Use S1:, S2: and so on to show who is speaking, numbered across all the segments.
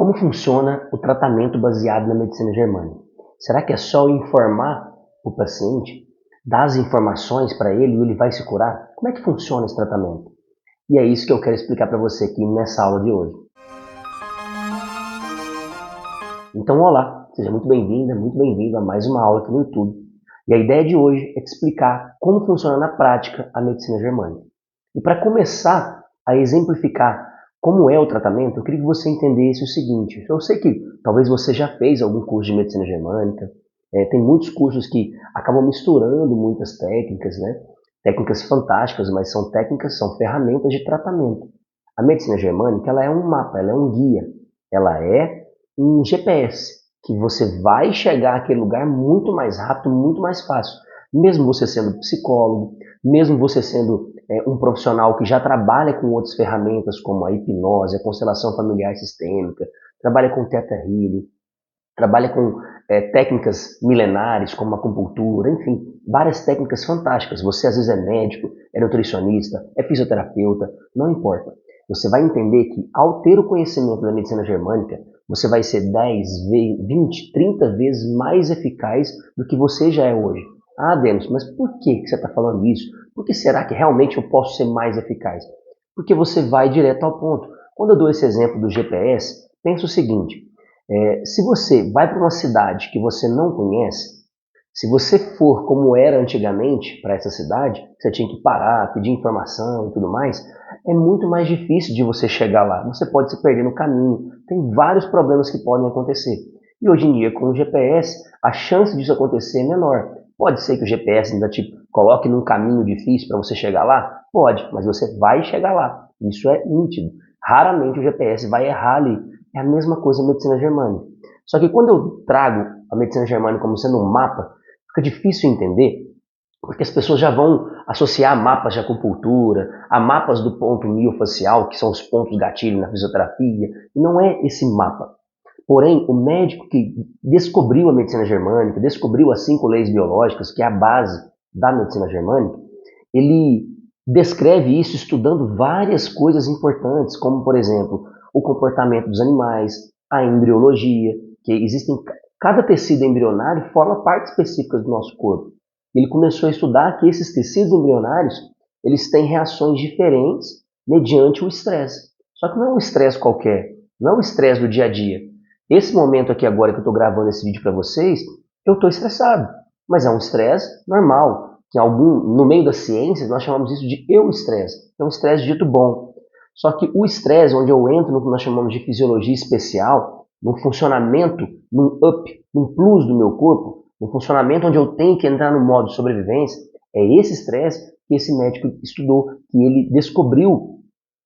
S1: Como funciona o tratamento baseado na medicina germânica? Será que é só informar o paciente, dar as informações para ele e ele vai se curar? Como é que funciona esse tratamento? E é isso que eu quero explicar para você aqui nessa aula de hoje. Então, olá, seja muito bem-vinda, muito bem-vindo a mais uma aula aqui no YouTube. E a ideia de hoje é te explicar como funciona na prática a medicina germânica. E para começar a exemplificar como é o tratamento, eu queria que você entendesse o seguinte. Eu sei que talvez você já fez algum curso de medicina germânica, tem muitos cursos que acabam misturando muitas técnicas, né? Técnicas fantásticas, mas são técnicas, são ferramentas de tratamento. A medicina germânica, ela é um mapa, ela é um guia, ela é um GPS, que você vai chegar àquele lugar muito mais rápido, muito mais fácil. Mesmo você sendo psicólogo, mesmo você sendo um profissional que já trabalha com outras ferramentas como a hipnose, a constelação familiar sistêmica, trabalha com Theta Healing, trabalha com técnicas milenares como a acupuntura, enfim, várias técnicas fantásticas. Você às vezes é médico, é nutricionista, é fisioterapeuta, não importa. Você vai entender que ao ter o conhecimento da medicina germânica, você vai ser 10, 20, 30 vezes mais eficaz do que você já é hoje. Ah, Denis, mas por que você está falando isso? Por que será que realmente eu posso ser mais eficaz? Porque você vai direto ao ponto. Quando eu dou esse exemplo do GPS, pensa o seguinte, se você vai para uma cidade que você não conhece, se você for como era antigamente para essa cidade, você tinha que parar, pedir informação e tudo mais, é muito mais difícil de você chegar lá. Você pode se perder no caminho, tem vários problemas que podem acontecer. E hoje em dia, com o GPS, a chance disso acontecer é menor. Pode ser que o GPS ainda te coloque num caminho difícil para você chegar lá? Pode, mas você vai chegar lá. Isso é nítido. Raramente o GPS vai errar ali. É a mesma coisa a medicina germânica. Só que quando eu trago a medicina germânica como sendo um mapa, fica difícil entender, porque as pessoas já vão associar mapas de acupuntura, a mapas do ponto miofacial, que são os pontos gatilho na fisioterapia, e não é esse mapa. Porém, o médico que descobriu a medicina germânica, descobriu as 5 leis biológicas, que é a base da medicina germânica, ele descreve isso estudando várias coisas importantes, como, por exemplo, o comportamento dos animais, a embriologia, que existem, cada tecido embrionário forma partes específicas do nosso corpo. Ele começou a estudar que esses tecidos embrionários, eles têm reações diferentes mediante o estresse. Só que não é um estresse qualquer, não é um estresse do dia a dia. Esse momento aqui agora que eu estou gravando esse vídeo para vocês, eu estou estressado, mas é um estresse normal, que no meio das ciências nós chamamos isso de eustresse, é um estresse dito bom. Só que o estresse, onde eu entro no que nós chamamos de fisiologia especial, num funcionamento, num up, num plus do meu corpo, num funcionamento onde eu tenho que entrar no modo sobrevivência, é esse estresse que esse médico estudou, que ele descobriu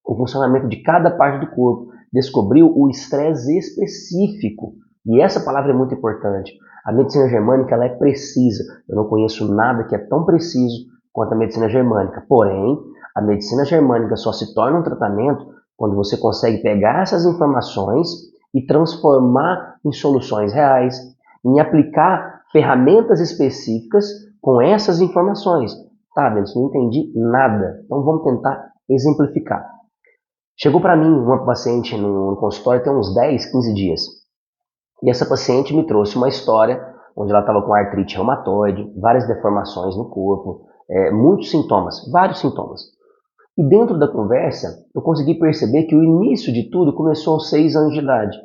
S1: o funcionamento de cada parte do corpo, descobriu o estresse específico. E essa palavra é muito importante. A medicina germânica ela é precisa. Eu não conheço nada que é tão preciso quanto a medicina germânica. Porém, a medicina germânica só se torna um tratamento quando você consegue pegar essas informações e transformar em soluções reais, em aplicar ferramentas específicas com essas informações. Tá, Denis, não entendi nada. Então vamos tentar exemplificar. Chegou para mim uma paciente no consultório tem uns 10, 15 dias. E essa paciente me trouxe uma história onde ela estava com artrite reumatoide, várias deformações no corpo, muitos sintomas, vários sintomas. E dentro da conversa, eu consegui perceber que o início de tudo começou aos 6 anos de idade.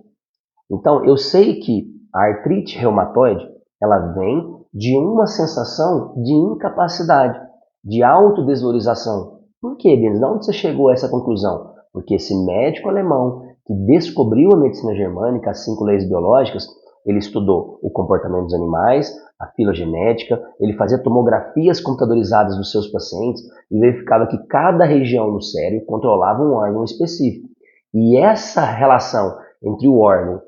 S1: Então, eu sei que a artrite reumatoide, ela vem de uma sensação de incapacidade, de autodesvalorização. Por quê, Denis? De onde você chegou a essa conclusão? Porque esse médico alemão que descobriu a medicina germânica, as 5 leis biológicas, ele estudou o comportamento dos animais, a filogenética, ele fazia tomografias computadorizadas dos seus pacientes e verificava que cada região no cérebro controlava um órgão específico. E essa relação entre o órgão,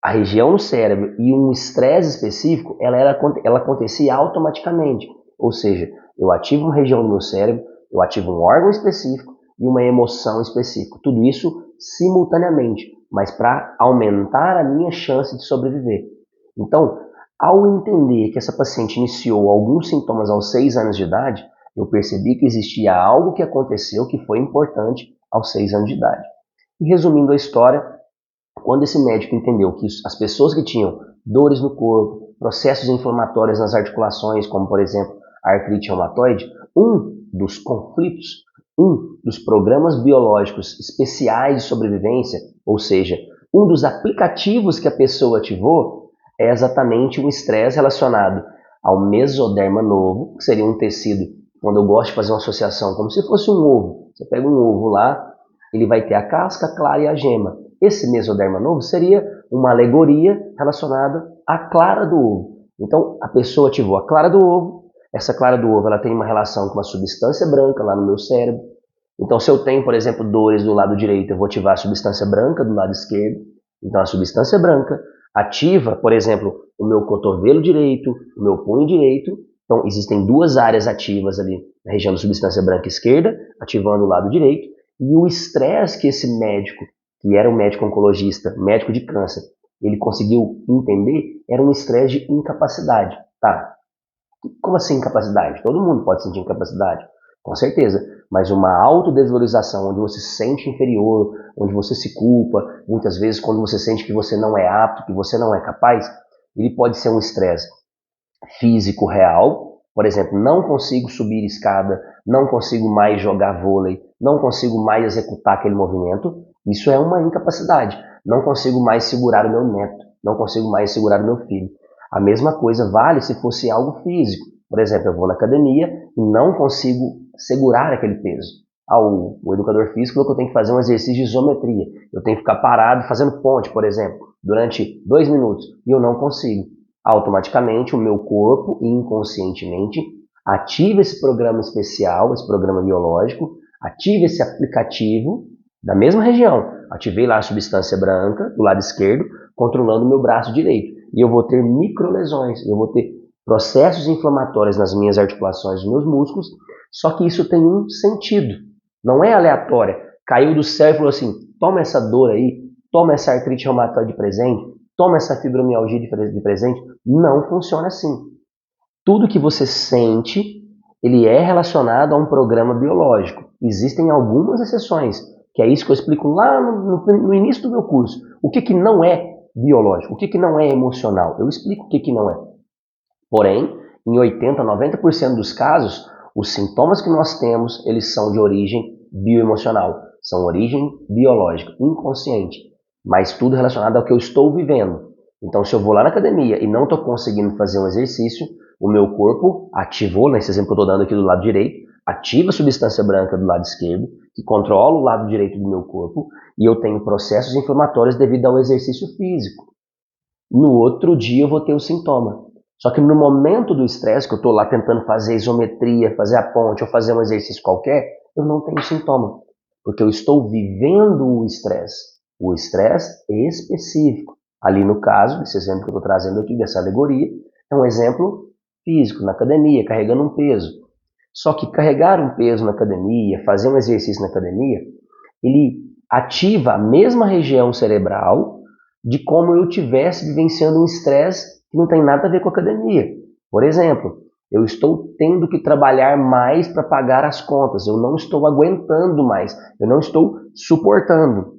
S1: a região no cérebro e um estresse específico, ela acontecia automaticamente. Ou seja, eu ativo uma região do meu cérebro, eu ativo um órgão específico e uma emoção específica. Tudo isso simultaneamente, mas para aumentar a minha chance de sobreviver. Então, ao entender que essa paciente iniciou alguns sintomas aos 6 anos de idade, eu percebi que existia algo que aconteceu que foi importante aos 6 anos de idade. E resumindo a história, Quando esse médico entendeu que as pessoas que tinham dores no corpo, processos inflamatórios nas articulações, como por exemplo a artrite reumatoide, um dos conflitos, um dos programas biológicos especiais de sobrevivência, ou seja, um dos aplicativos que a pessoa ativou, é exatamente um estresse relacionado ao mesoderma novo, que seria um tecido, quando eu gosto de fazer uma associação, como se fosse um ovo. Você pega um ovo lá, ele vai ter a casca, a clara e a gema. Esse mesoderma novo seria uma alegoria relacionada à clara do ovo. Então, a pessoa ativou a clara do ovo. Essa clara do ovo ela tem uma relação com uma substância branca lá no meu cérebro. Então, se eu tenho, por exemplo, dores do lado direito, eu vou ativar a substância branca do lado esquerdo. Então, a substância branca ativa, por exemplo, o meu cotovelo direito, o meu punho direito. Então, existem duas áreas ativas ali na região da substância branca esquerda, ativando o lado direito. E o estresse que esse médico, que era um médico oncologista, médico de câncer, ele conseguiu entender, era um estresse de incapacidade. Tá, como assim incapacidade? Todo mundo pode sentir incapacidade, com certeza. Mas uma autodesvalorização, onde você se sente inferior, onde você se culpa, muitas vezes quando você sente que você não é apto, que você não é capaz, ele pode ser um estresse físico real. Por exemplo, não consigo subir escada, não consigo mais jogar vôlei, não consigo mais executar aquele movimento. Isso é uma incapacidade. Não consigo mais segurar o meu neto, não consigo mais segurar o meu filho. A mesma coisa vale se fosse algo físico. Por exemplo, eu vou na academia e não consigo segurar aquele peso. O educador físico falou que eu tenho que fazer um exercício de isometria. Eu tenho que ficar parado fazendo ponte, por exemplo, durante 2 minutos. E eu não consigo. Automaticamente, o meu corpo, inconscientemente, ativa esse programa especial, esse programa biológico, ativa esse aplicativo da mesma região. Ativei lá a substância branca do lado esquerdo, controlando o meu braço direito. E eu vou ter microlesões, eu vou ter processos inflamatórios nas minhas articulações, nos meus músculos, só que isso tem um sentido, não é aleatória. Caiu do céu e falou assim, toma essa dor aí, toma essa artrite reumatoide de presente, toma essa fibromialgia de presente. Não funciona assim. Tudo que você sente, ele é relacionado a um programa biológico. Existem algumas exceções, que é isso que eu explico lá no início do meu curso. O que não é biológico, o que não é emocional. Eu explico o que não é. Porém, em 80, 90% dos casos, os sintomas que nós temos, eles são de origem bioemocional, são origem biológica, inconsciente, mas tudo relacionado ao que eu estou vivendo. Então, se eu vou lá na academia e não estou conseguindo fazer um exercício, o meu corpo ativou, nesse exemplo que eu estou dando aqui do lado direito, ativa a substância branca do lado esquerdo, que controla o lado direito do meu corpo, e eu tenho processos inflamatórios devido ao exercício físico. No outro dia eu vou ter o sintoma. Só que no momento do estresse, que eu estou lá tentando fazer isometria, fazer a ponte ou fazer um exercício qualquer, eu não tenho sintoma. Porque eu estou vivendo o estresse específico. Ali no caso, esse exemplo que eu estou trazendo aqui, dessa alegoria, é um exemplo físico, na academia, carregando um peso. Só que carregar um peso na academia, fazer um exercício na academia, ele ativa a mesma região cerebral de como eu estivesse vivenciando um estresse que não tem nada a ver com a academia. Por exemplo, eu estou tendo que trabalhar mais para pagar as contas, eu não estou aguentando mais, eu não estou suportando.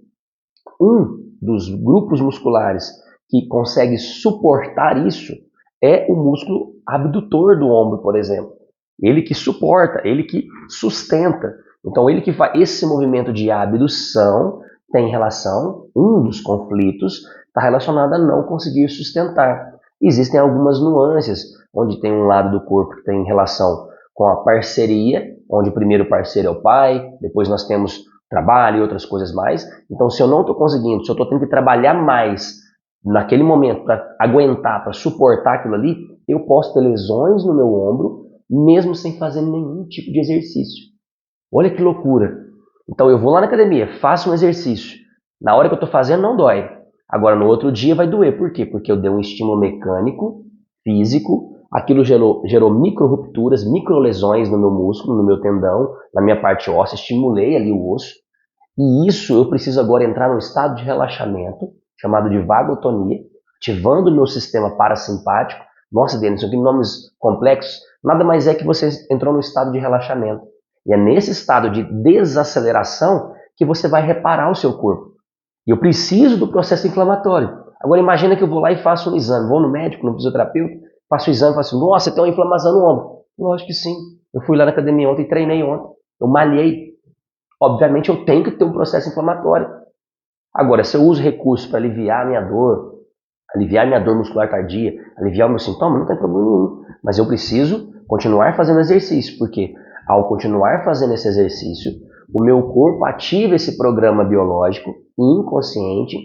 S1: Um dos grupos musculares que consegue suportar isso é o músculo abdutor do ombro, por exemplo. Ele que suporta, ele que sustenta. Então, ele que faz esse movimento de abdução tem relação, um dos conflitos está relacionado a não conseguir sustentar. Existem algumas nuances, onde tem um lado do corpo que tem relação com a parceria, onde o primeiro parceiro é o pai, depois nós temos trabalho e outras coisas mais. Então, se eu não estou conseguindo, se eu estou tendo que trabalhar mais naquele momento para aguentar, para suportar aquilo ali, eu posso ter lesões no meu ombro, mesmo sem fazer nenhum tipo de exercício. Olha que loucura. Então eu vou lá na academia, faço um exercício. Na hora que eu estou fazendo não dói. Agora no outro dia vai doer. Por quê? Porque eu dei um estímulo mecânico, físico, aquilo gerou micro-rupturas, micro-lesões no meu músculo, no meu tendão, na minha parte óssea, estimulei ali o osso. E isso eu preciso agora entrar num estado de relaxamento, chamado de vagotonia, ativando o meu sistema parasimpático. Nossa, Denis, isso aqui nomes complexos. Nada mais é que você entrou num estado de relaxamento. E é nesse estado de desaceleração que você vai reparar o seu corpo. E eu preciso do processo inflamatório. Agora imagina que eu vou lá e faço um exame, vou no médico, no fisioterapeuta, faço o exame e falo assim, nossa, você tem uma inflamação no ombro. Lógico que sim. Eu fui lá na academia ontem, treinei ontem, eu malhei. Obviamente eu tenho que ter um processo inflamatório. Agora, se eu uso recursos para aliviar minha dor muscular tardia, aliviar o meu sintoma, não tem problema nenhum. Mas eu preciso continuar fazendo exercício, porque ao continuar fazendo esse exercício, o meu corpo ativa esse programa biológico inconsciente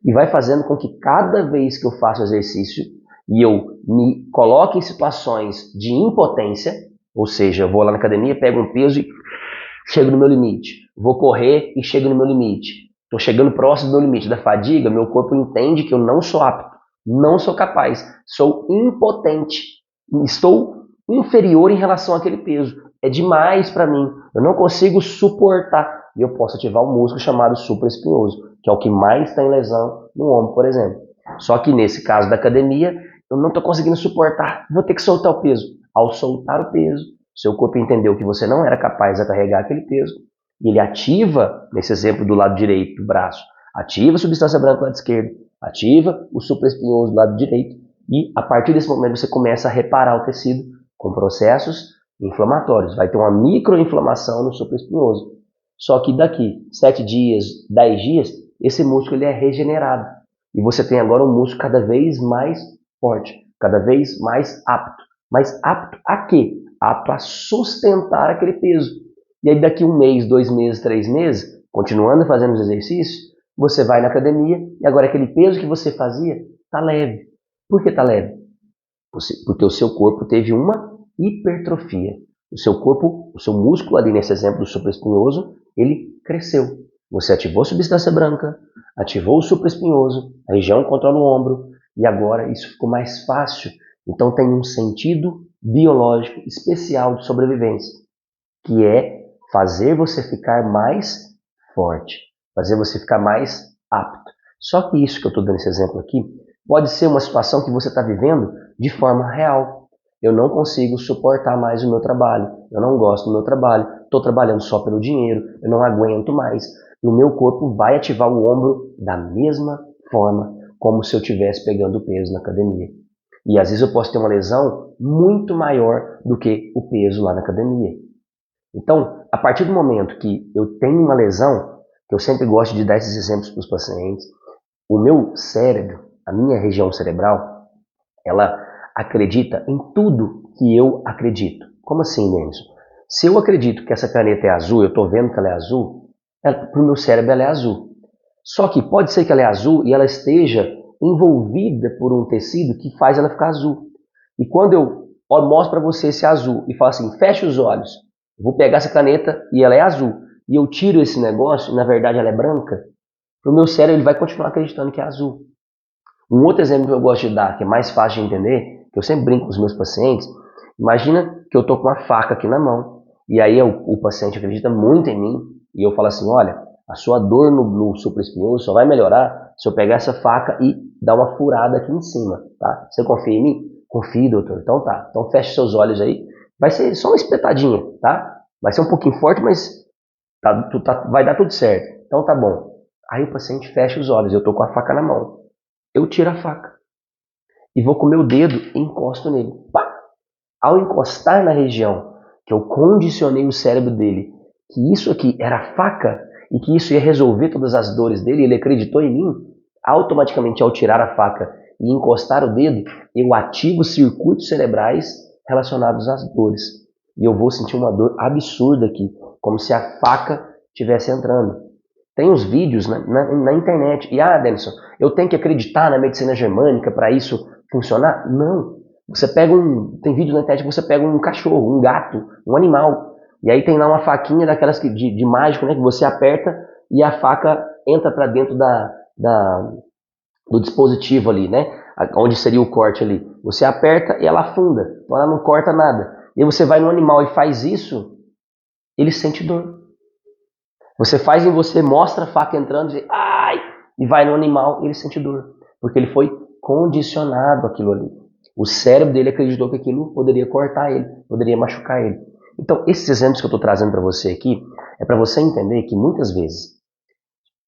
S1: e vai fazendo com que cada vez que eu faço exercício e eu me coloque em situações de impotência, ou seja, eu vou lá na academia, pego um peso e chego no meu limite. Vou correr e chego no meu limite. Estou chegando próximo do meu limite da fadiga, meu corpo entende que eu não sou apto, não sou capaz, sou impotente, estou inferior em relação àquele peso. É demais para mim, eu não consigo suportar. E eu posso ativar um músculo chamado supraespinhoso, que é o que mais está em lesão no ombro, por exemplo. Só que nesse caso da academia, eu não estou conseguindo suportar, vou ter que soltar o peso. Ao soltar o peso, seu corpo entendeu que você não era capaz de carregar aquele peso, e ele ativa, nesse exemplo do lado direito do braço, ativa a substância branca do lado esquerdo, ativa o supraespinhoso do lado direito, e a partir desse momento você começa a reparar o tecido com processos inflamatórios. Vai ter uma microinflamação no supraespinhoso. Só que daqui 7 dias, 10 dias, esse músculo ele é regenerado. E você tem agora um músculo cada vez mais forte, cada vez mais apto. Mas apto a quê? Apto a sustentar aquele peso. E aí daqui 1 mês, 2 meses, 3 meses, continuando fazendo os exercícios, você vai na academia e agora aquele peso que você fazia está leve. Por que está leve? Porque o seu corpo teve uma hipertrofia. O seu corpo, o seu músculo ali nesse exemplo do supraespinhoso, ele cresceu. Você ativou a substância branca, ativou o supraespinhoso, a região que controla o ombro, e agora isso ficou mais fácil. Então tem um sentido biológico especial de sobrevivência, que é fazer você ficar mais forte, fazer você ficar mais apto. Só que isso que eu estou dando esse exemplo aqui, pode ser uma situação que você está vivendo de forma real. Eu não consigo suportar mais o meu trabalho, eu não gosto do meu trabalho, estou trabalhando só pelo dinheiro, eu não aguento mais. E o meu corpo vai ativar o ombro da mesma forma como se eu estivesse pegando peso na academia. E às vezes eu posso ter uma lesão muito maior do que o peso lá na academia. Então, a partir do momento que eu tenho uma lesão, que eu sempre gosto de dar esses exemplos para os pacientes, o meu cérebro, a minha região cerebral, ela acredita em tudo que eu acredito. Como assim, Denison? Se eu acredito que essa caneta é azul, eu estou vendo que ela é azul, para o meu cérebro ela é azul. Só que pode ser que ela é azul e ela esteja envolvida por um tecido que faz ela ficar azul. E quando eu mostro para você esse azul e falo assim, fecha os olhos, eu vou pegar essa caneta e ela é azul, e eu tiro esse negócio, e na verdade ela é branca, o meu cérebro ele vai continuar acreditando que é azul. Um outro exemplo que eu gosto de dar, que é mais fácil de entender, que eu sempre brinco com os meus pacientes, imagina que eu estou com uma faca aqui na mão, e aí o paciente acredita muito em mim, e eu falo assim, olha, a sua dor no supraespinhoso só vai melhorar se eu pegar essa faca e dar uma furada aqui em cima, tá? Você confia em mim? Confie, doutor. Então tá. Então feche seus olhos aí. Vai ser só uma espetadinha, tá? Vai ser um pouquinho forte, mas vai dar tudo certo. Então tá bom. Aí o paciente fecha os olhos, eu tô com a faca na mão. Eu tiro a faca e vou com o meu dedo e encosto nele. Pá! Ao encostar na região que eu condicionei o cérebro dele, que isso aqui era faca e que isso ia resolver todas as dores dele, ele acreditou em mim, automaticamente ao tirar a faca e encostar o dedo, eu ativo circuitos cerebrais relacionados às dores. E eu vou sentir uma dor absurda aqui, como se a faca estivesse entrando. Tem uns vídeos na internet. E, Denison, eu tenho que acreditar na medicina germânica para isso funcionar? Não. Você pega tem vídeo na internet que você pega um cachorro, um gato, um animal. E aí tem lá uma faquinha daquelas de mágico, né? Que você aperta e a faca entra para dentro do dispositivo ali, né? Onde seria o corte ali. Você aperta e ela afunda. Então ela não corta nada. E aí você vai no animal e faz isso, ele sente dor. Você faz em você, mostra a faca entrando e ai! E vai no animal e ele sente dor. Porque ele foi condicionado àquilo ali. O cérebro dele acreditou que aquilo poderia cortar ele, poderia machucar ele. Então, esses exemplos que eu estou trazendo para você aqui é para você entender que muitas vezes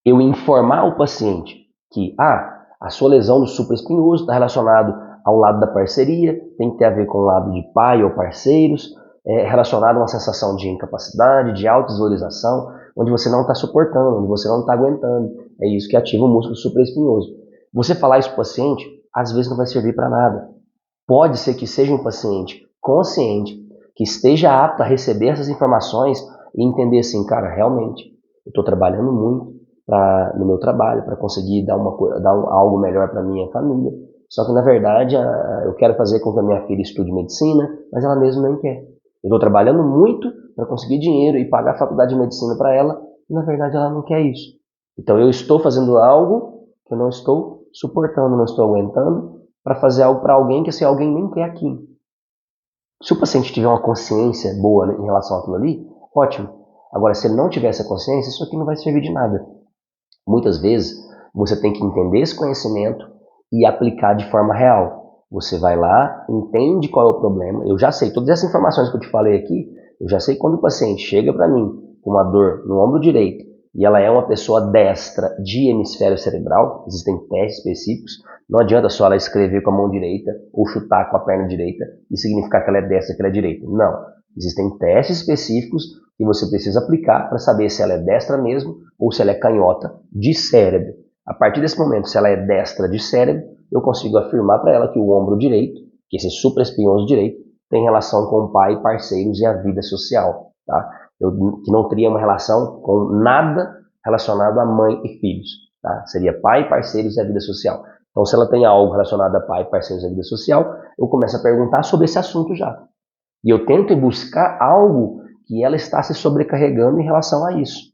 S1: eu informar o paciente que a sua lesão do supraespinhoso está relacionado ao lado da parceria, tem que ter a ver com o lado de pai ou parceiros, relacionado a uma sensação de incapacidade, de autodesvalorização, onde você não está suportando, onde você não está aguentando. É isso que ativa o músculo supraespinhoso. Você falar isso para o paciente, às vezes não vai servir para nada. Pode ser que seja um paciente consciente, que esteja apto a receber essas informações e entender assim, cara, realmente, eu estou trabalhando muito no meu trabalho para conseguir dar algo melhor para minha família. Só que, na verdade, eu quero fazer com que a minha filha estude medicina, mas ela mesma não quer. Eu estou trabalhando muito para conseguir dinheiro e pagar a faculdade de medicina para ela, e, na verdade, ela não quer isso. Então, eu estou fazendo algo que eu não estou suportando, não estou aguentando, para fazer algo para alguém que esse alguém nem quer aquilo. Se o paciente tiver uma consciência boa em relação àquilo ali, ótimo. Agora, se ele não tiver essa consciência, isso aqui não vai servir de nada. Muitas vezes, você tem que entender esse conhecimento e aplicar de forma real. Você vai lá, entende qual é o problema. Eu já sei, todas essas informações que eu te falei aqui, eu já sei quando o paciente chega para mim com uma dor no ombro direito e ela é uma pessoa destra de hemisfério cerebral, existem testes específicos, não adianta só ela escrever com a mão direita ou chutar com a perna direita e significar que ela é destra, que ela é direita. Não. Existem testes específicos que você precisa aplicar para saber se ela é destra mesmo ou se ela é canhota de cérebro. A partir desse momento, se ela é destra de cérebro, eu consigo afirmar para ela que o ombro direito, que esse supraespinhoso direito, tem relação com o pai, parceiros e a vida social. Tá? Que não teria uma relação com nada relacionado a mãe e filhos. Tá? Seria pai, parceiros e a vida social. Então, se ela tem algo relacionado a pai, parceiros e a vida social, eu começo a perguntar sobre esse assunto já. E eu tento buscar algo que ela está se sobrecarregando em relação a isso.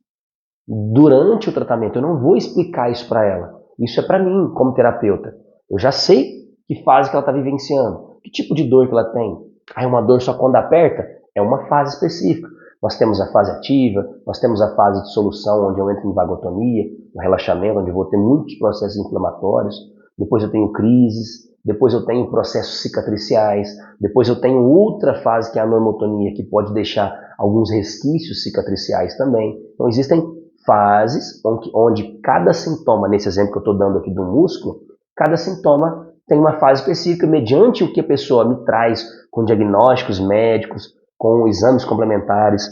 S1: Durante o tratamento, eu não vou explicar isso para ela. Isso é para mim, como terapeuta. Eu já sei que fase que ela está vivenciando, que tipo de dor que ela tem. É uma dor só quando aperta? É uma fase específica. Nós temos a fase ativa, nós temos a fase de solução, onde eu entro em vagotonia, no relaxamento, onde eu vou ter muitos processos inflamatórios. Depois eu tenho crises, depois eu tenho processos cicatriciais, depois eu tenho outra fase que é a normotonia, que pode deixar alguns resquícios cicatriciais também. Então existem fases onde cada sintoma, nesse exemplo que eu estou dando aqui do músculo, cada sintoma tem uma fase específica, mediante o que a pessoa me traz, com diagnósticos médicos, com exames complementares,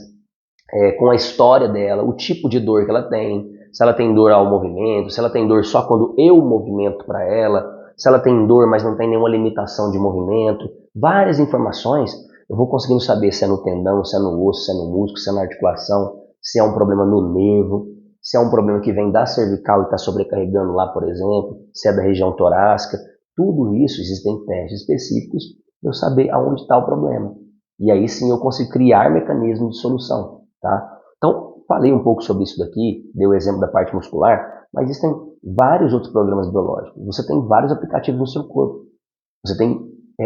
S1: com a história dela, o tipo de dor que ela tem, se ela tem dor ao movimento, se ela tem dor só quando eu movimento para ela, se ela tem dor, mas não tem nenhuma limitação de movimento, várias informações, eu vou conseguindo saber se é no tendão, se é no osso, se é no músculo, se é na articulação, se é um problema no nervo, se é um problema que vem da cervical e está sobrecarregando lá, por exemplo, se é da região torácica. Tudo isso, existem testes específicos para eu saber aonde está o problema. E aí sim eu consigo criar mecanismos de solução. Tá? Então, falei um pouco sobre isso daqui, dei o exemplo da parte muscular, mas existem vários outros programas biológicos. Você tem vários aplicativos no seu corpo. Você tem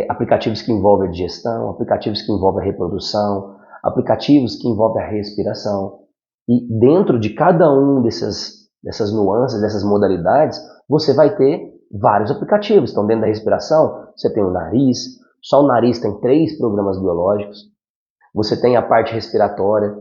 S1: aplicativos que envolvem a digestão, aplicativos que envolvem a reprodução, aplicativos que envolvem a respiração. E dentro de cada um dessas nuances, dessas modalidades, você vai ter vários aplicativos. Então, dentro da respiração, você tem o nariz, só o nariz tem 3 programas biológicos. Você tem a parte respiratória,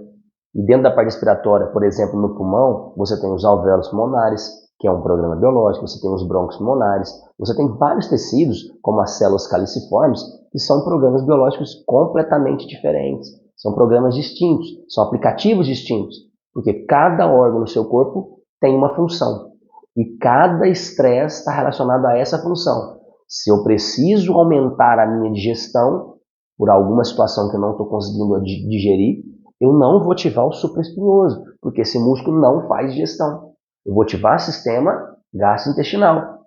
S1: e dentro da parte respiratória, por exemplo, no pulmão, você tem os alvéolos pulmonares, que é um programa biológico, você tem os brônquios pulmonares, você tem vários tecidos, como as células caliciformes, que são programas biológicos completamente diferentes. São programas distintos, são aplicativos distintos, porque cada órgão no seu corpo tem uma função. E cada estresse está relacionado a essa função. Se eu preciso aumentar a minha digestão, por alguma situação que eu não estou conseguindo digerir, eu não vou ativar o supraespinhoso, porque esse músculo não faz digestão. Eu vou ativar o sistema gastrointestinal.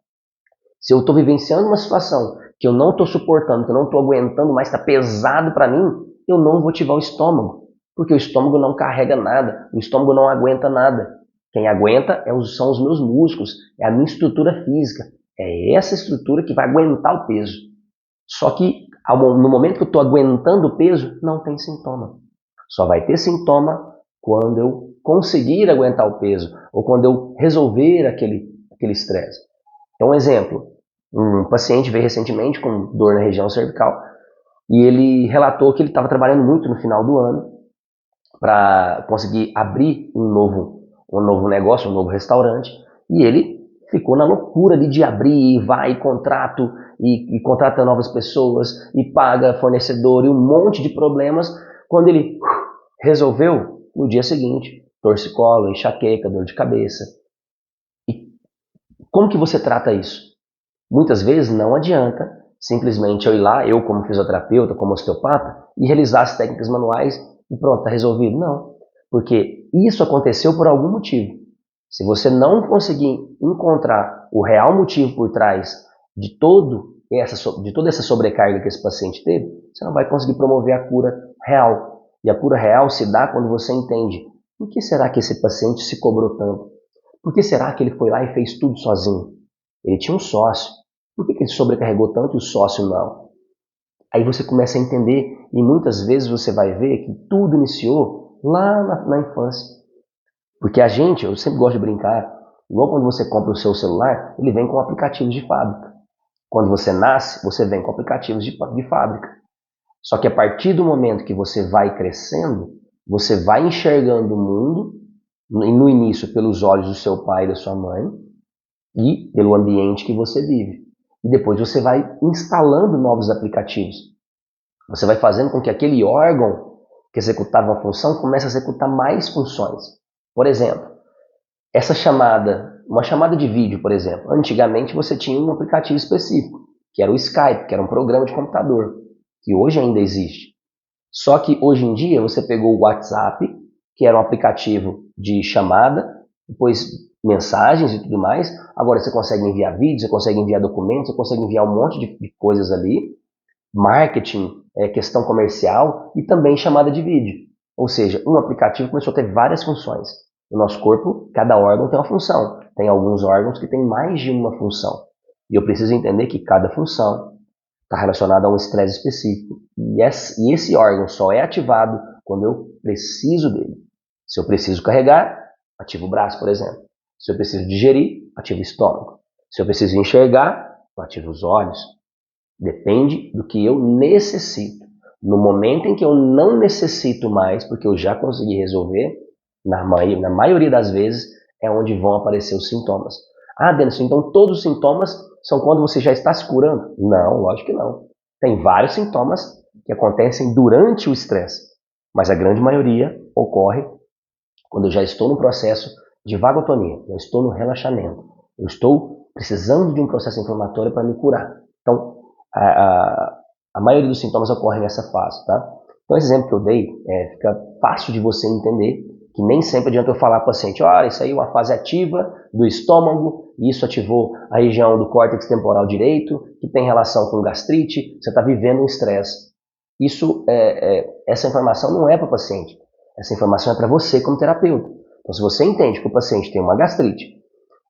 S1: Se eu estou vivenciando uma situação que eu não estou suportando, que eu não estou aguentando mais, está pesado para mim, eu não vou ativar o estômago, porque o estômago não carrega nada, o estômago não aguenta nada. Quem aguenta são os meus músculos, é a minha estrutura física, é essa estrutura que vai aguentar o peso. Só que no momento que eu estou aguentando o peso, não tem sintoma. Só vai ter sintoma quando eu conseguir aguentar o peso ou quando eu resolver aquele estresse. Então, um exemplo, um paciente veio recentemente com dor na região cervical e ele relatou que ele estava trabalhando muito no final do ano para conseguir abrir um novo negócio, um novo restaurante, e ele ficou na loucura ali de abrir, e vai, e contrata novas pessoas, e paga fornecedor, e um monte de problemas. Quando ele resolveu, no dia seguinte, torcicolo, enxaqueca, dor de cabeça. E como que você trata isso? Muitas vezes não adianta simplesmente eu ir lá, eu como fisioterapeuta, como osteopata, e realizar as técnicas manuais e pronto, está resolvido. Não, porque isso aconteceu por algum motivo. Se você não conseguir encontrar o real motivo por trás de toda essa sobrecarga que esse paciente teve, você não vai conseguir promover a cura real. E a cura real se dá quando você entende por que será que esse paciente se cobrou tanto? Por que será que ele foi lá e fez tudo sozinho? Ele tinha um sócio. Por que ele sobrecarregou tanto e o sócio não? Aí você começa a entender e muitas vezes você vai ver que tudo iniciou lá na infância. Porque a gente, eu sempre gosto de brincar, igual quando você compra o seu celular, ele vem com aplicativos de fábrica. Quando você nasce, você vem com aplicativos de fábrica. Só que a partir do momento que você vai crescendo, você vai enxergando o mundo, no início pelos olhos do seu pai e da sua mãe, e pelo ambiente que você vive. E depois você vai instalando novos aplicativos. Você vai fazendo com que aquele órgão que executava uma função comece a executar mais funções. Por exemplo, uma chamada de vídeo, por exemplo. Antigamente você tinha um aplicativo específico, que era o Skype, que era um programa de computador, que hoje ainda existe. Só que hoje em dia você pegou o WhatsApp, que era um aplicativo de chamada, depois mensagens e tudo mais. Agora você consegue enviar vídeos, você consegue enviar documentos, você consegue enviar um monte de coisas ali. Marketing, questão comercial e também chamada de vídeo. Ou seja, um aplicativo começou a ter várias funções. No nosso corpo, cada órgão tem uma função. Tem alguns órgãos que têm mais de uma função. E eu preciso entender que cada função está relacionada a um estresse específico. E esse órgão só é ativado quando eu preciso dele. Se eu preciso carregar, ativo o braço, por exemplo. Se eu preciso digerir, ativo o estômago. Se eu preciso enxergar, eu ativo os olhos. Depende do que eu necessito. No momento em que eu não necessito mais, porque eu já consegui resolver, na maioria das vezes, é onde vão aparecer os sintomas. Ah, Denison, então todos os sintomas são quando você já está se curando? Não, lógico que não. Tem vários sintomas que acontecem durante o estresse, mas a grande maioria ocorre quando eu já estou no processo de vagotonia, eu estou no relaxamento, eu estou precisando de um processo inflamatório para me curar. Então, a maioria dos sintomas ocorrem nessa fase, tá? Então, esse exemplo que eu dei, fica fácil de você entender que nem sempre adianta eu falar para o paciente, olha, isso aí é uma fase ativa do estômago, e isso ativou a região do córtex temporal direito, que tem relação com gastrite, você está vivendo um estresse. Essa informação não é para o paciente, essa informação é para você como terapeuta. Então, se você entende que o paciente tem uma gastrite,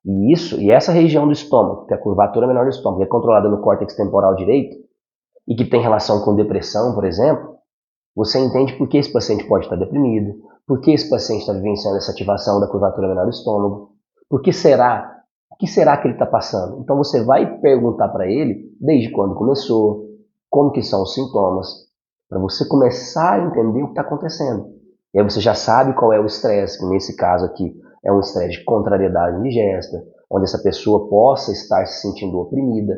S1: e essa região do estômago, que é a curvatura menor do estômago, é controlada no córtex temporal direito, e que tem relação com depressão, por exemplo, você entende por que esse paciente pode estar deprimido, por que esse paciente está vivenciando essa ativação da curvatura menor do estômago, o que será que ele está passando. Então você vai perguntar para ele desde quando começou, como que são os sintomas, para você começar a entender o que está acontecendo. E aí você já sabe qual é o estresse, que nesse caso aqui é um estresse de contrariedade indigesta, onde essa pessoa possa estar se sentindo oprimida.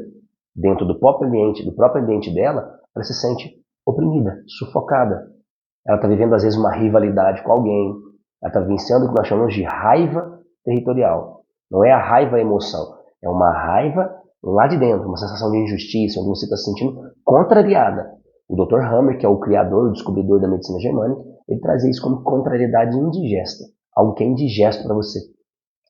S1: Dentro do próprio ambiente dela, ela se sente oprimida, sufocada. Ela está vivendo, às vezes, uma rivalidade com alguém. Ela está vivenciando o que nós chamamos de raiva territorial. Não é a raiva emoção, é uma raiva lá de dentro, uma sensação de injustiça, onde você está se sentindo contrariada. O Dr. Hammer, que é o criador, o descobridor da medicina germânica, ele traz isso como contrariedade indigesta, algo que é indigesto para você.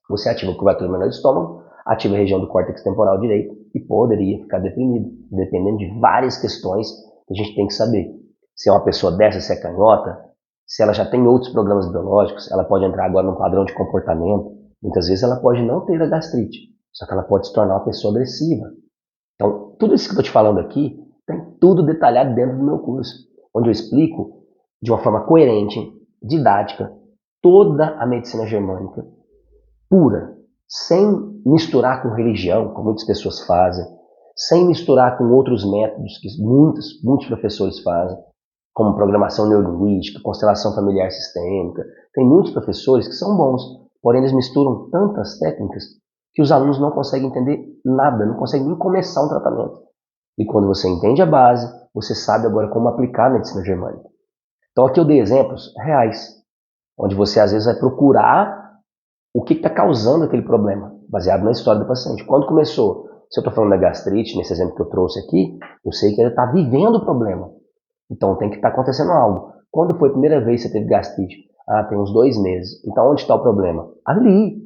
S1: Você ativa a curvatura menor do estômago, ativa a região do córtex temporal direito e poderia ficar deprimido, dependendo de várias questões que a gente tem que saber. Se é uma pessoa dessa, se é canhota, se ela já tem outros programas biológicos, ela pode entrar agora num padrão de comportamento. Muitas vezes ela pode não ter a gastrite, só que ela pode se tornar uma pessoa agressiva. Então, tudo isso que eu estou te falando aqui, tem tudo detalhado dentro do meu curso, onde eu explico de uma forma coerente, didática, toda a medicina germânica, pura, sem misturar com religião, como muitas pessoas fazem, sem misturar com outros métodos que muitos professores fazem, como programação neurolinguística, constelação familiar sistêmica. Tem muitos professores que são bons, porém eles misturam tantas técnicas que os alunos não conseguem entender nada, não conseguem nem começar um tratamento. E quando você entende a base, você sabe agora como aplicar a medicina germânica. Então aqui eu dei exemplos reais, onde você às vezes vai procurar o que está causando aquele problema, baseado na história do paciente. Quando começou? Se eu estou falando da gastrite, nesse exemplo que eu trouxe aqui, eu sei que ele está vivendo o problema. Então tem que estar acontecendo algo. Quando foi a primeira vez que você teve gastrite? Ah, tem uns 2 meses. Então onde está o problema? Ali.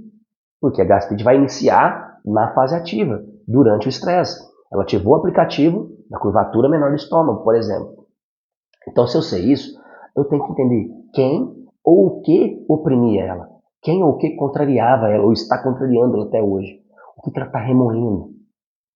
S1: Porque a gastrite vai iniciar na fase ativa, durante o estresse. Ela ativou o aplicativo na curvatura menor do estômago, por exemplo. Então se eu sei isso, eu tenho que entender quem ou o que oprimia ela. Quem ou o que contrariava ela, ou está contrariando ela até hoje. O que ela está remoendo.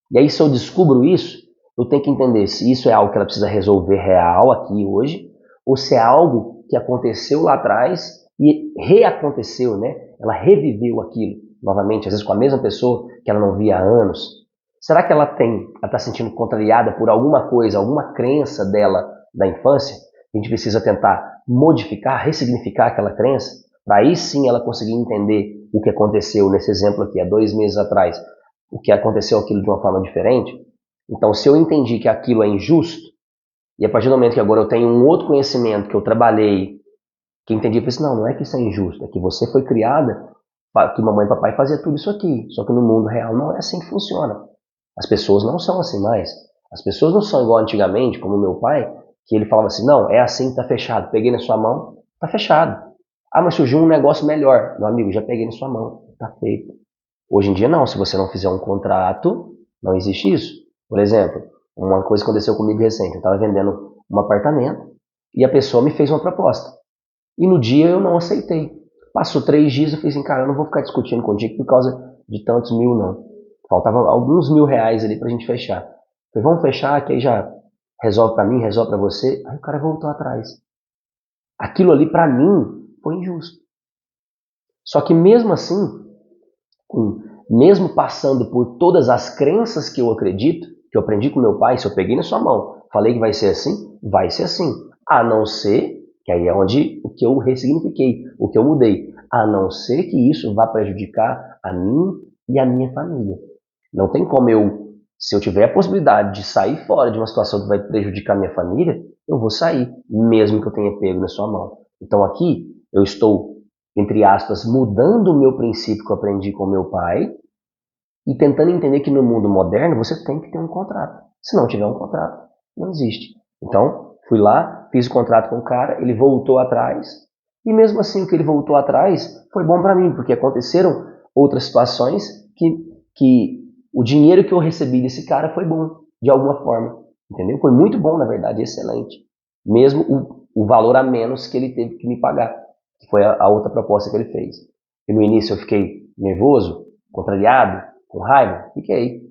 S1: E aí, se eu descubro isso, eu tenho que entender se isso é algo que ela precisa resolver real aqui hoje, ou se é algo que aconteceu lá atrás e reaconteceu, né? Ela reviveu aquilo novamente, às vezes com a mesma pessoa que ela não via há anos. Será que ela está se sentindo contrariada por alguma coisa, alguma crença dela da infância? A gente precisa tentar modificar, ressignificar aquela crença, para aí sim ela conseguir entender o que aconteceu nesse exemplo aqui, há 2 meses atrás, o que aconteceu aquilo de uma forma diferente. Então, se eu entendi que aquilo é injusto, e a partir do momento que agora eu tenho um outro conhecimento que eu trabalhei, que entendi, eu falei assim, não é que isso é injusto, é que você foi criada, que mamãe e papai fazia tudo isso aqui, só que no mundo real não é assim que funciona. As pessoas não são assim mais. As pessoas não são igual antigamente, como meu pai, que ele falava assim, não, é assim, tá fechado, peguei na sua mão, tá fechado. Ah, mas surgiu um negócio melhor. Meu amigo, já peguei na sua mão, tá feito. Hoje em dia não, se você não fizer um contrato, não existe isso. Por exemplo, uma coisa que aconteceu comigo recente, eu estava vendendo um apartamento e a pessoa me fez uma proposta. E no dia eu não aceitei. Passou 3 dias, eu falei assim, cara, eu não vou ficar discutindo contigo por causa de tantos mil, não. Faltava alguns R$ 1.000 ali pra gente fechar. Eu falei, vamos fechar, que aí já resolve pra mim, resolve pra você. Aí o cara voltou atrás. Aquilo ali pra mim foi injusto. Só que mesmo assim, mesmo passando por todas as crenças que eu acredito, que eu aprendi com meu pai, se eu peguei na sua mão, falei que vai ser assim, vai ser assim. A não ser, que aí é onde o que eu ressignifiquei, o que eu mudei, a não ser que isso vá prejudicar a mim e a minha família. Não tem como eu, se eu tiver a possibilidade de sair fora de uma situação que vai prejudicar a minha família, eu vou sair, mesmo que eu tenha pego na sua mão. Então aqui eu estou, entre aspas, mudando o meu princípio que eu aprendi com meu pai e tentando entender que no mundo moderno você tem que ter um contrato. Se não tiver um contrato, não existe. Então, fui lá, fiz o contrato com o cara, ele voltou atrás, e mesmo assim o que ele voltou atrás foi bom para mim, porque aconteceram outras situações que o dinheiro que eu recebi desse cara foi bom, de alguma forma. Entendeu? Foi muito bom, na verdade, excelente. Mesmo o valor a menos que ele teve que me pagar, que foi a outra proposta que ele fez. E no início eu fiquei nervoso, contrariado, com raiva, fiquei,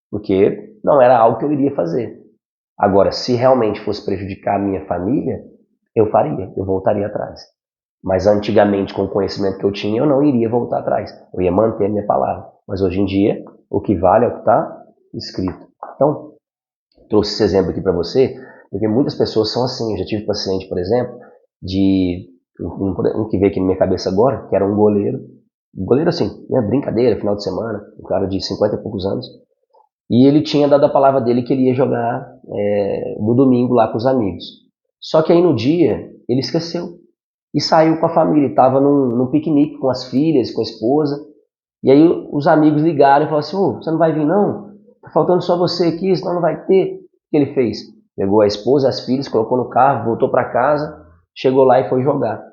S1: porque não era algo que eu iria fazer. Agora, se realmente fosse prejudicar a minha família, eu faria, eu voltaria atrás. Mas antigamente, com o conhecimento que eu tinha, eu não iria voltar atrás. Eu ia manter a minha palavra. Mas hoje em dia, o que vale é o que está escrito. Então, trouxe esse exemplo aqui para você, porque muitas pessoas são assim. Eu já tive paciente, por exemplo, de um que veio aqui na minha cabeça agora, que era um goleiro. Um goleiro assim, né, brincadeira, final de semana, um cara de 50 e poucos anos. E ele tinha dado a palavra dele que ele ia jogar no domingo lá com os amigos. Só que aí no dia, ele esqueceu. E saiu com a família, estava num piquenique com as filhas, com a esposa. E aí os amigos ligaram e falaram assim, você não vai vir não? Tá faltando só você aqui, senão não vai ter. O que ele fez? Pegou a esposa e as filhas, colocou no carro, voltou para casa, chegou lá e foi jogar.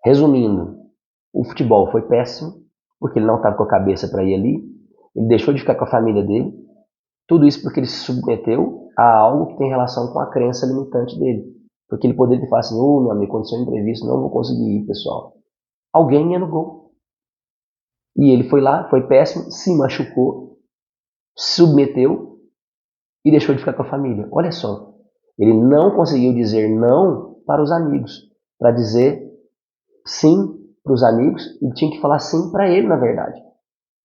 S1: Resumindo, o futebol foi péssimo, porque ele não estava com a cabeça para ir ali, ele deixou de ficar com a família dele, tudo isso porque ele se submeteu a algo que tem relação com a crença limitante dele. Porque ele poderia falar assim, meu amigo, aconteceu um imprevisto, não vou conseguir ir, pessoal. Alguém ia no gol. E ele foi lá, foi péssimo, se machucou, se submeteu e deixou de ficar com a família. Olha só, ele não conseguiu dizer não para os amigos, para dizer sim para os amigos, e tinha que falar sim para ele, na verdade.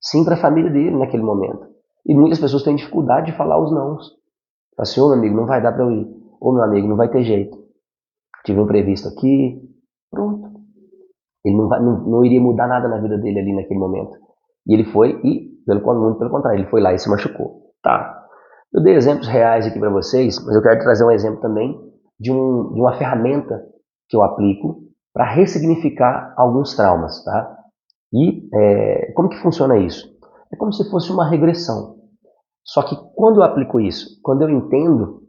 S1: Sim para a família dele naquele momento. E muitas pessoas têm dificuldade de falar os nãos. Fala assim, meu amigo, não vai dar para eu ir. Meu amigo, não vai ter jeito. Tive um imprevisto aqui. Pronto. Ele não iria mudar nada na vida dele ali naquele momento. E ele foi, e muito pelo contrário, ele foi lá e se machucou. Tá. Eu dei exemplos reais aqui para vocês, mas eu quero trazer um exemplo também de uma ferramenta que eu aplico para ressignificar alguns traumas, tá? E como que funciona isso? É como se fosse uma regressão. Só que quando eu aplico isso, quando eu entendo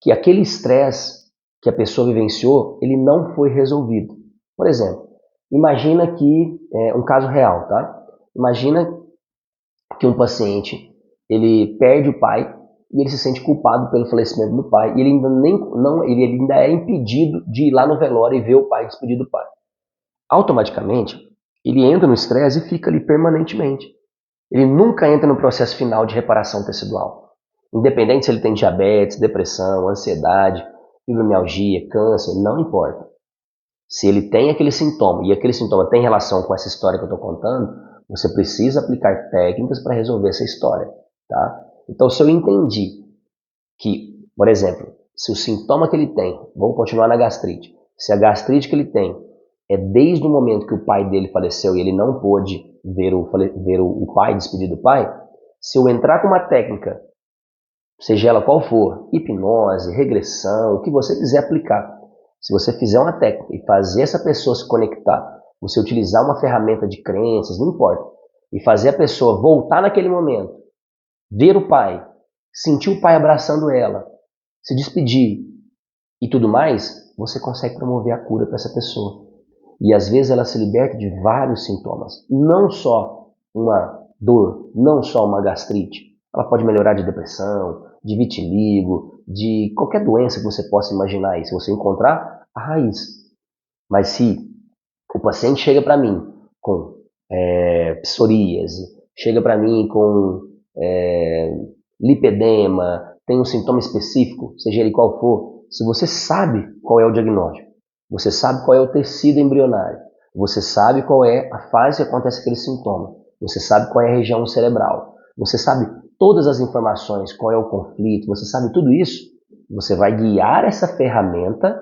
S1: que aquele estresse que a pessoa vivenciou, ele não foi resolvido. Por exemplo, imagina que, um caso real, tá? Imagina que um paciente, ele perde o pai e ele se sente culpado pelo falecimento do pai e ele ainda é impedido de ir lá no velório e ver o pai despedir do pai. Automaticamente, ele entra no estresse e fica ali permanentemente. Ele nunca entra no processo final de reparação tecidual. Independente se ele tem diabetes, depressão, ansiedade, fibromialgia, câncer, não importa. Se ele tem aquele sintoma e aquele sintoma tem relação com essa história que eu estou contando, você precisa aplicar técnicas para resolver essa história. Tá? Então, se eu entendi que, por exemplo, se o sintoma que ele tem, vamos continuar na gastrite, se a gastrite que ele tem é desde o momento que o pai dele faleceu e ele não pôde ver o pai, despedir do pai, se eu entrar com uma técnica, seja ela qual for, hipnose, regressão, o que você quiser aplicar, se você fizer uma técnica e fazer essa pessoa se conectar, você utilizar uma ferramenta de crenças, não importa, e fazer a pessoa voltar naquele momento, ver o pai, sentir o pai abraçando ela, se despedir e tudo mais, você consegue promover a cura para essa pessoa. E às vezes ela se liberta de vários sintomas, não só uma dor, não só uma gastrite. Ela pode melhorar de depressão, de vitiligo, de qualquer doença que você possa imaginar aí, se você encontrar a raiz. Mas se o paciente chega para mim com psoríase, chega para mim com lipedema, tem um sintoma específico, seja ele qual for, se você sabe qual é o diagnóstico, você sabe qual é o tecido embrionário, você sabe qual é a fase que acontece aquele sintoma, você sabe qual é a região cerebral, você sabe todas as informações, qual é o conflito, você sabe tudo isso, você vai guiar essa ferramenta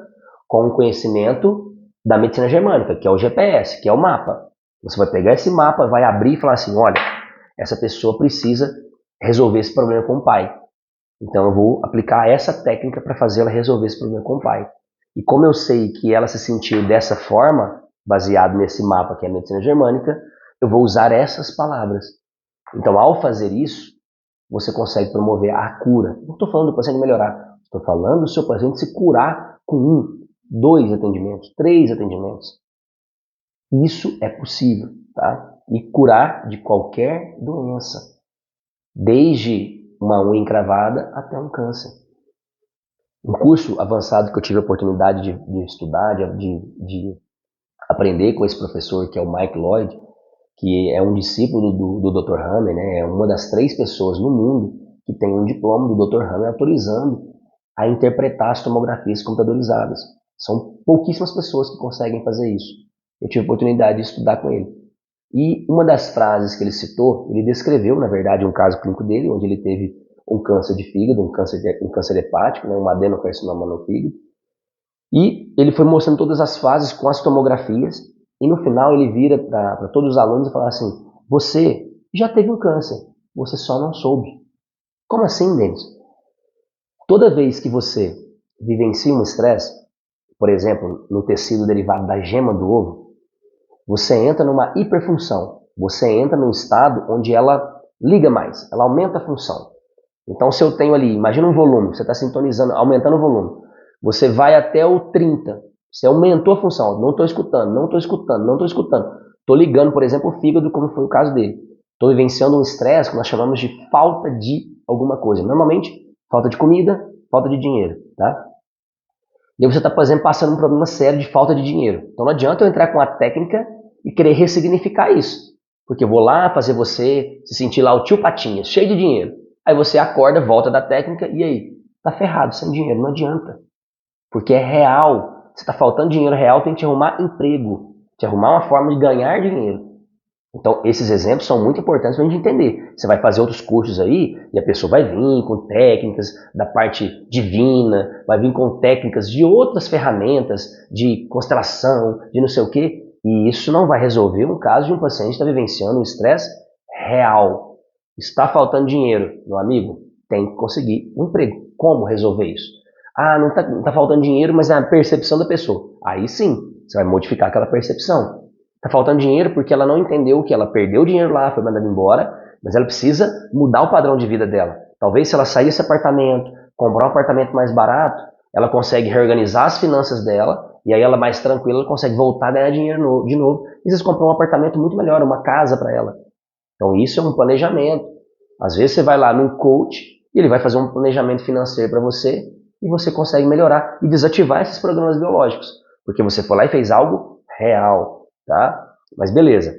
S1: com o conhecimento da medicina germânica, que é o GPS, que é o mapa. Você vai pegar esse mapa, vai abrir e falar assim, olha, essa pessoa precisa resolver esse problema com o pai. Então eu vou aplicar essa técnica para fazer ela resolver esse problema com o pai. E como eu sei que ela se sentiu dessa forma, baseado nesse mapa que é a medicina germânica, eu vou usar essas palavras. Então, ao fazer isso, você consegue promover a cura. Não estou falando do paciente melhorar, estou falando do seu paciente se curar com 1, 2 atendimentos, 3 atendimentos. Isso é possível, tá? E curar de qualquer doença, desde uma unha encravada até um câncer. Um curso avançado que eu tive a oportunidade de estudar, de aprender com esse professor, que é o Mike Lloyd, que é um discípulo do Dr. Hammer, né? É uma das 3 pessoas no mundo que tem um diploma do Dr. Hammer autorizando a interpretar as tomografias computadorizadas. São pouquíssimas pessoas que conseguem fazer isso. Eu tive a oportunidade de estudar com ele. E uma das frases que ele citou, ele descreveu, na verdade, um caso clínico dele, onde ele teve um câncer de fígado, um câncer hepático, né, um adenocarcinoma no fígado. E ele foi mostrando todas as fases com as tomografias, e no final ele vira para todos os alunos e fala assim, você já teve um câncer, você só não soube. Como assim, Denis? Toda vez que você vivencia um estresse, por exemplo, no tecido derivado da gema do ovo, você entra numa hiperfunção. Você entra num estado onde ela liga mais, ela aumenta a função. Então, se eu tenho ali, imagina um volume, você está sintonizando, aumentando o volume. Você vai até o 30, você aumentou a função. Não estou escutando, não estou escutando, não estou escutando. Estou ligando, por exemplo, o fígado, como foi o caso dele. Estou vivenciando um estresse que nós chamamos de falta de alguma coisa. Normalmente, falta de comida, falta de dinheiro, tá? E aí você está, por exemplo, passando um problema sério de falta de dinheiro. Então não adianta eu entrar com a técnica e querer ressignificar isso. Porque eu vou lá fazer você se sentir lá o tio Patinhas, cheio de dinheiro. Aí você acorda, volta da técnica e aí? Tá ferrado, sem dinheiro, não adianta. Porque é real. Se está faltando dinheiro real, tem que te arrumar emprego. Te arrumar uma forma de ganhar dinheiro. Então, esses exemplos são muito importantes para a gente entender. Você vai fazer outros cursos aí e a pessoa vai vir com técnicas da parte divina, vai vir com técnicas de outras ferramentas, de constelação, de não sei o quê. E isso não vai resolver um caso de um paciente que está vivenciando um estresse real. Está faltando dinheiro, meu amigo, tem que conseguir um emprego. Como resolver isso? Ah, não tá faltando dinheiro, mas é a percepção da pessoa. Aí sim, você vai modificar aquela percepção. Está faltando dinheiro porque ela não entendeu que ela perdeu o dinheiro lá, foi mandada embora, mas ela precisa mudar o padrão de vida dela. Talvez se ela sair desse apartamento, comprar um apartamento mais barato, ela consegue reorganizar as finanças dela, e aí ela mais tranquila, ela consegue voltar a ganhar dinheiro de novo, e vocês compram um apartamento muito melhor, uma casa para ela. Então isso é um planejamento. Às vezes você vai lá num coach, e ele vai fazer um planejamento financeiro para você, e você consegue melhorar e desativar esses programas biológicos, porque você foi lá e fez algo real, tá? Mas beleza.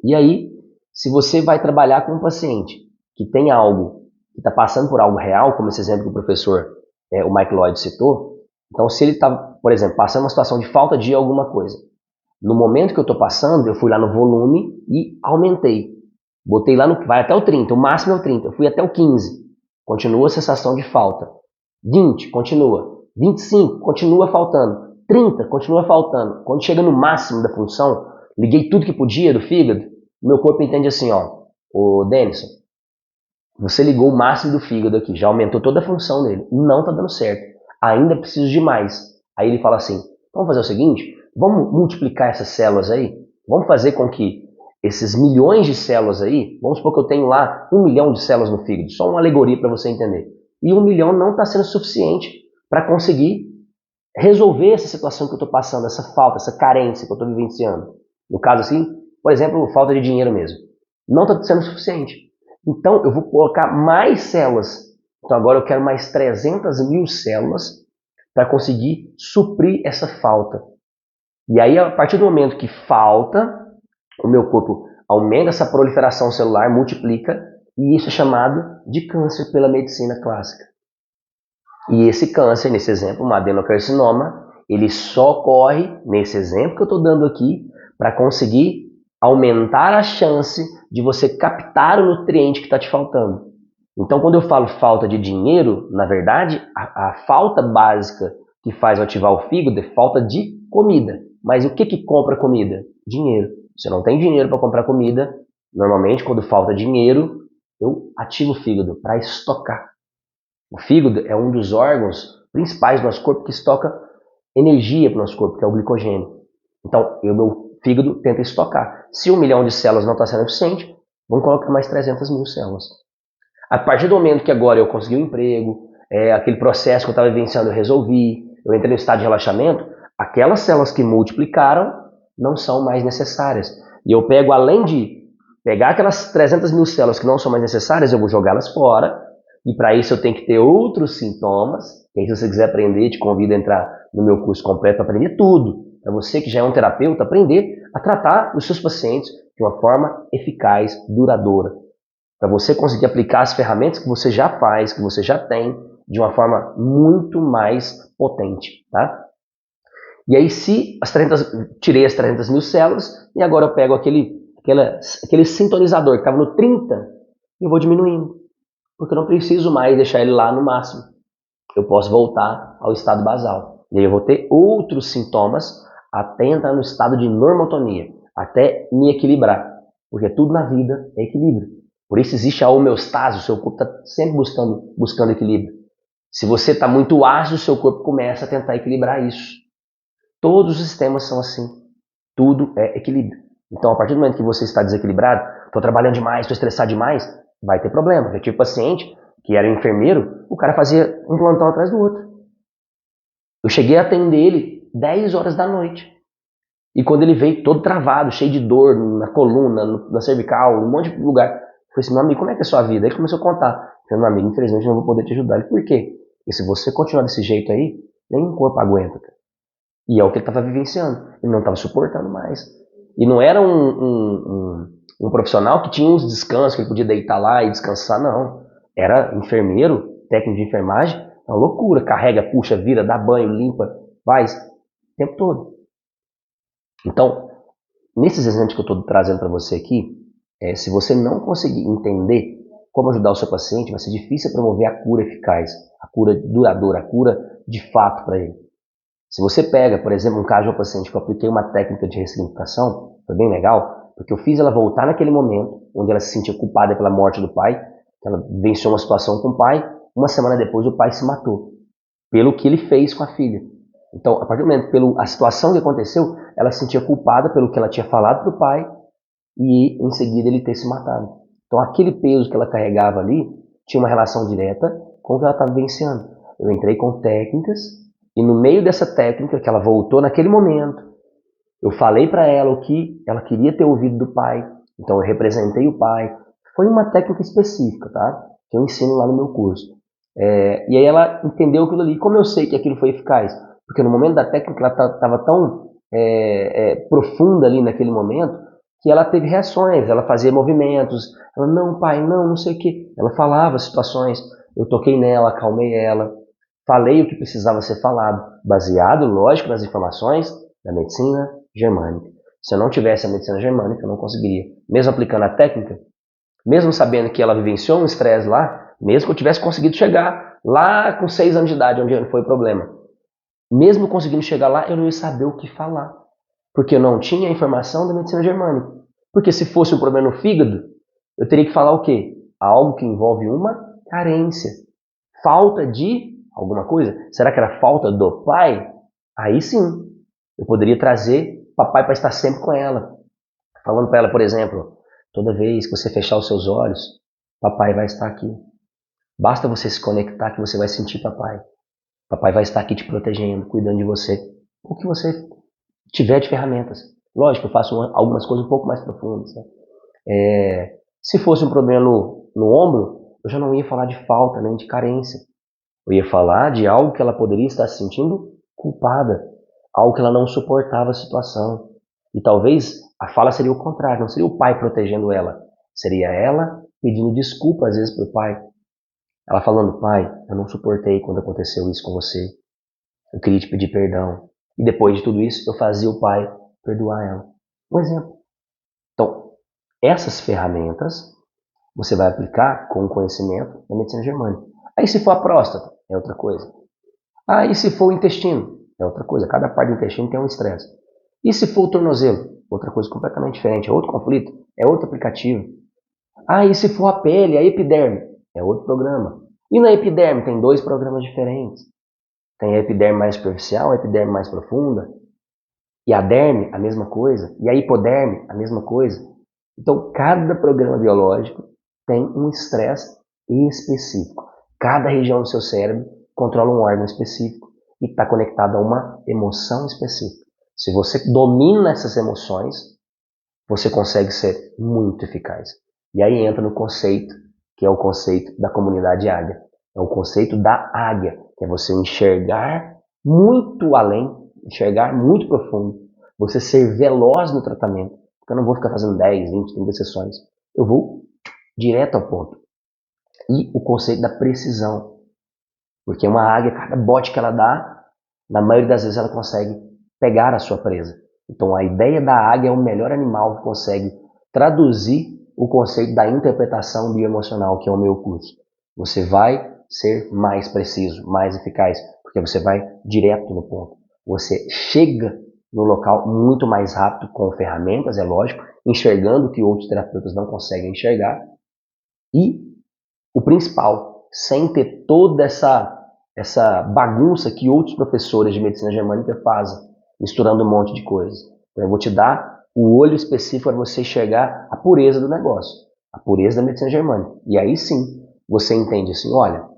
S1: E aí, se você vai trabalhar com um paciente que tem algo, que está passando por algo real, como esse exemplo que o professor, o Mike Lloyd citou, então se ele está, por exemplo, passando uma situação de falta de alguma coisa, no momento que eu estou passando, eu fui lá no volume e aumentei. Botei lá no, vai até o 30, o máximo é o 30, eu fui até o 15, continua a sensação de falta. 20, continua. 25, continua faltando. 30, continua faltando. Quando chega no máximo da função, liguei tudo que podia do fígado, meu corpo entende assim, ó, ô Denison, você ligou o máximo do fígado aqui, já aumentou toda a função dele, não tá dando certo, ainda preciso de mais. Aí ele fala assim, vamos fazer o seguinte, vamos multiplicar essas células aí, vamos fazer com que esses milhões de células aí, vamos supor que eu tenho lá 1 milhão de células no fígado, só uma alegoria para você entender. E 1 milhão não está sendo suficiente para conseguir resolver essa situação que eu estou passando, essa falta, essa carência que eu estou vivenciando. No caso assim, por exemplo, falta de dinheiro mesmo. Não está sendo suficiente. Então eu vou colocar mais células. Então agora eu quero mais 300 mil células para conseguir suprir essa falta. E aí, a partir do momento que falta, o meu corpo aumenta essa proliferação celular, multiplica, e isso é chamado de câncer pela medicina clássica. E esse câncer, nesse exemplo, um adenocarcinoma, ele só ocorre, nesse exemplo que eu estou dando aqui, para conseguir aumentar a chance de você captar o nutriente que está te faltando. Então, quando eu falo falta de dinheiro, na verdade, a falta básica que faz eu ativar o fígado é falta de comida. Mas o que compra comida? Dinheiro. Se eu não tem dinheiro para comprar comida, normalmente, quando falta dinheiro, eu ativo o fígado para estocar. O fígado é um dos órgãos principais do nosso corpo que estoca energia para o nosso corpo, que é o glicogênio. Então, o meu fígado tenta estocar. Se 1 milhão de células não está sendo eficiente, vamos colocar mais 300 mil células. A partir do momento que agora eu consegui um emprego, aquele processo que eu estava vivenciando eu resolvi, eu entrei no estado de relaxamento, aquelas células que multiplicaram não são mais necessárias. E eu pego, além de pegar aquelas 300 mil células que não são mais necessárias, eu vou jogá-las fora. E para isso eu tenho que ter outros sintomas. E aí, se você quiser aprender, te convido a entrar no meu curso completo para aprender tudo. Para você que já é um terapeuta, aprender a tratar os seus pacientes de uma forma eficaz, duradoura. Para você conseguir aplicar as ferramentas que você já faz, que você já tem, de uma forma muito mais potente. Tá? E aí, se tirei as 300 mil células, e agora eu pego aquele sintonizador que estava no 30 e eu vou diminuindo. Porque eu não preciso mais deixar ele lá no máximo. Eu posso voltar ao estado basal. E aí eu vou ter outros sintomas até entrar no estado de normotonia, até me equilibrar. Porque tudo na vida é equilíbrio. Por isso existe a homeostase, o seu corpo está sempre buscando equilíbrio. Se você está muito ácido, o seu corpo começa a tentar equilibrar isso. Todos os sistemas são assim. Tudo é equilíbrio. Então, a partir do momento que você está desequilibrado, estou trabalhando demais, estou estressado demais, vai ter problema. Eu tive paciente que era enfermeiro, o cara fazia um plantão atrás do outro. Eu cheguei a atender ele 10 horas da noite. E quando ele veio todo travado, cheio de dor na coluna, na cervical, um monte de lugar, eu falei assim, meu amigo, como é que é a sua vida? Aí ele começou a contar. Eu falei, meu amigo, infelizmente não vou poder te ajudar. Ele, por quê? Porque se você continuar desse jeito aí, nenhum corpo aguenta. Cara. E é o que ele estava vivenciando. Ele não estava suportando mais. E não era um profissional que tinha uns descansos, que ele podia deitar lá e descansar, não. Era enfermeiro, técnico de enfermagem, é uma loucura. Carrega, puxa, vira, dá banho, limpa, faz, o tempo todo. Então, nesses exemplos que eu estou trazendo para você aqui, se você não conseguir entender como ajudar o seu paciente, vai ser difícil promover a cura eficaz, a cura duradoura, a cura de fato para ele. Se você pega, por exemplo, um caso de uma paciente que eu apliquei uma técnica de ressignificação, foi bem legal, porque eu fiz ela voltar naquele momento, onde ela se sentia culpada pela morte do pai, ela venceu uma situação com o pai, uma semana depois o pai se matou, pelo que ele fez com a filha. Então, a partir do momento, pela situação que aconteceu, ela se sentia culpada pelo que ela tinha falado para o pai e, em seguida, ele ter se matado. Então, aquele peso que ela carregava ali tinha uma relação direta com o que ela estava vivenciando. Eu entrei com técnicas e, no meio dessa técnica, que ela voltou naquele momento, eu falei para ela o que ela queria ter ouvido do pai. Então, eu representei o pai. Foi uma técnica específica, tá? Que eu ensino lá no meu curso. E aí ela entendeu aquilo ali. Como eu sei que aquilo foi eficaz? Porque no momento da técnica ela estava tão profunda ali naquele momento que ela teve reações, ela fazia movimentos, ela, não pai, não sei o que. Ela falava situações, eu toquei nela, acalmei ela, falei o que precisava ser falado, baseado, lógico, nas informações da medicina germânica. Se eu não tivesse a medicina germânica, eu não conseguiria. Mesmo aplicando a técnica, mesmo sabendo que ela vivenciou um estresse lá, mesmo que eu tivesse conseguido chegar lá com 6 anos de idade, onde não foi o problema, mesmo conseguindo chegar lá, eu não ia saber o que falar, porque eu não tinha a informação da medicina germânica. Porque se fosse um problema no fígado, eu teria que falar o quê? Algo que envolve uma carência, falta de alguma coisa. Será que era falta do pai? Aí sim, eu poderia trazer papai para estar sempre com ela, falando para ela, por exemplo, toda vez que você fechar os seus olhos, papai vai estar aqui. Basta você se conectar que você vai sentir papai. Papai vai estar aqui te protegendo, cuidando de você. O que você tiver de ferramentas. Lógico, eu faço algumas coisas um pouco mais profundas. Né? Se fosse um problema no ombro, eu já não ia falar de falta nem de carência. Eu ia falar de algo que ela poderia estar se sentindo culpada, algo que ela não suportava a situação. E talvez a fala seria o contrário, não seria o pai protegendo ela, seria ela pedindo desculpa às vezes para o pai. Ela falando, pai, eu não suportei quando aconteceu isso com você, eu queria te pedir perdão. E depois de tudo isso, eu fazia o pai perdoar ela. Um exemplo. Então, essas ferramentas você vai aplicar com o conhecimento da medicina germânica. Aí se for a próstata, é outra coisa. E se for o intestino, é outra coisa. Cada parte do intestino tem um estresse. E se for o tornozelo, outra coisa completamente diferente, é outro conflito, é outro aplicativo. E se for a pele, a epiderme, é outro programa. E na epiderme tem 2 programas diferentes. Tem a epiderme mais superficial, a epiderme mais profunda. E a derme, a mesma coisa. E a hipoderme, a mesma coisa. Então, cada programa biológico tem um estresse específico. Cada região do seu cérebro controla um órgão específico e está conectado a uma emoção específica. Se você domina essas emoções, você consegue ser muito eficaz. E aí entra no conceito, que é o conceito da comunidade águia. É o conceito da águia, que é você enxergar muito além, enxergar muito profundo, você ser veloz no tratamento. Porque eu não vou ficar fazendo 10, 20, 30 sessões. Eu vou direto ao ponto. E o conceito da precisão. Porque uma águia, cada bote que ela dá, na maioria das vezes ela consegue pegar a sua presa. Então a ideia da águia é o melhor animal que consegue traduzir o conceito da interpretação bioemocional, que é o meu curso. Você vai ser mais preciso, mais eficaz, porque você vai direto no ponto. Você chega no local muito mais rápido, com ferramentas, é lógico, enxergando o que outros terapeutas não conseguem enxergar. E o principal, sem ter toda essa bagunça que outros professores de medicina germânica fazem, misturando um monte de coisas. Então, eu vou te dar o olho específico para você enxergar a pureza do negócio, a pureza da medicina germânica. E aí sim, você entende assim, olha,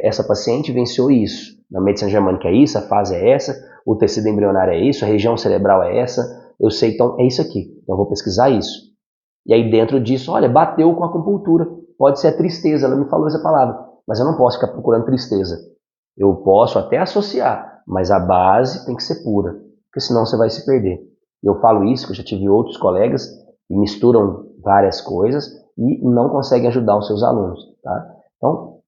S1: essa paciente venceu isso, na medicina germânica é isso, a fase é essa, o tecido embrionário é isso, a região cerebral é essa, eu sei, então é isso aqui, então eu vou pesquisar isso. E aí dentro disso, olha, bateu com a acupuntura, pode ser a tristeza, ela me falou essa palavra, mas eu não posso ficar procurando tristeza. Eu posso até associar, mas a base tem que ser pura, porque senão você vai se perder. Eu falo isso, que eu já tive outros colegas que misturam várias coisas e não conseguem ajudar os seus alunos. Tá? Então,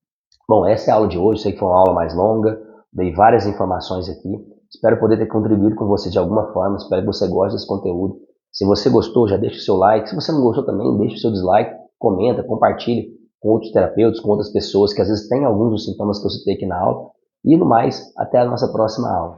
S1: bom, essa é a aula de hoje, sei que foi uma aula mais longa, dei várias informações aqui, espero poder ter contribuído com você de alguma forma, espero que você goste desse conteúdo. Se você gostou, já deixa o seu like, se você não gostou também, deixa o seu dislike, comenta, compartilhe com outros terapeutas, com outras pessoas que às vezes têm alguns dos sintomas que eu citei aqui na aula. E no mais, até a nossa próxima aula.